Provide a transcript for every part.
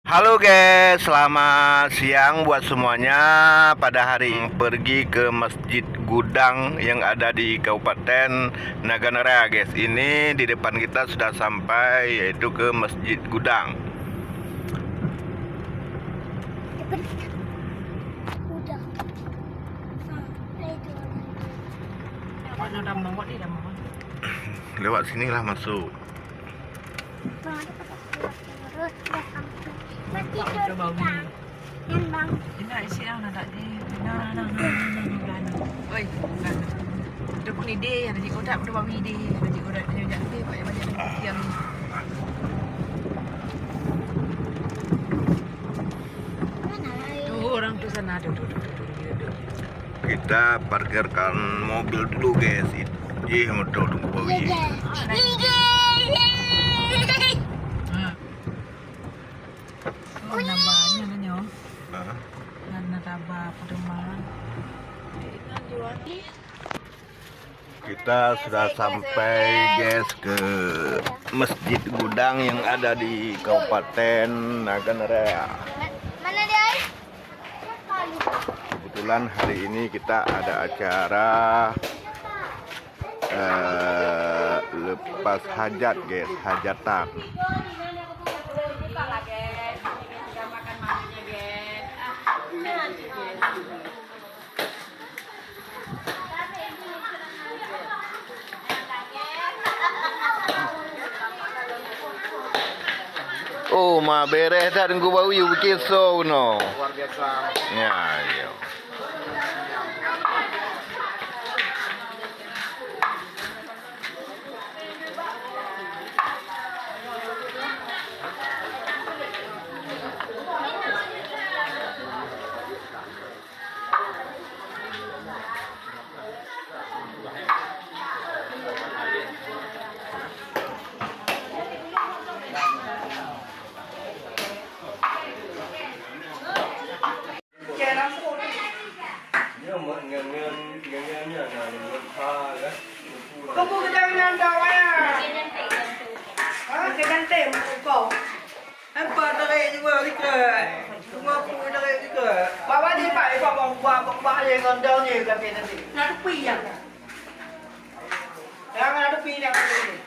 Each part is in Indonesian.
Halo guys, selamat siang buat semuanya. Pada hari ini pergi ke Masjid Gudang yang ada di Kabupaten Naganarea guys. Ini di depan kita sudah sampai, yaitu ke Masjid Gudang. Lewat sinilah masuk. Orang tuh sana duduk. Kita parkirkan mobil dulu guys. Ih, mau tunggu bawi. Oh, nambahnya nyo. Karena tambah perumahan. Kita sudah sampai guys ke Masjid Gudang yang ada di Kabupaten Naganarea. Mana dia? Kebetulan hari ini kita ada acara lepas hajat guys, hajatan. Oh, ma beres dah tunggu bau you bikin so no. Luar biasa. Ya, iya. Kumpul ke jangan dawa ya. Ke ganti kau. Apa dari juga juga. Semua kumpul dari juga. Bawa di pak, bawa yang gondol ni tapi nanti. Nak pi yang. Jangan ada pi yang ini.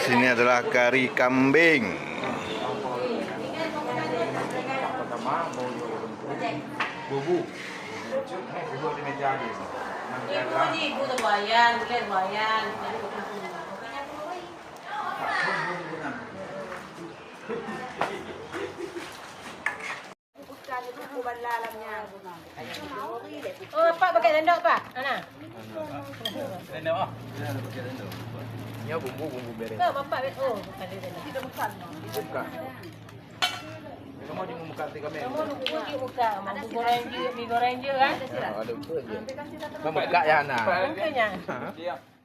Sini adalah kari kambing. Bubu. Bubu di meja ni. Ibu tuh wayang, lihat wayang. Oh, Pak pakai sendok, Pak. Mana? Sendok ah. Ya bumbu beres. Ke Bapak oh, bukan dia sendok. Tidak bukan. Buka. Kamu mau muka tiga meter. Kamu nunggu di muka, mau mie goreng je kan? Ada betul je. Kamu buka ya nak. Mungkinnya. Siap.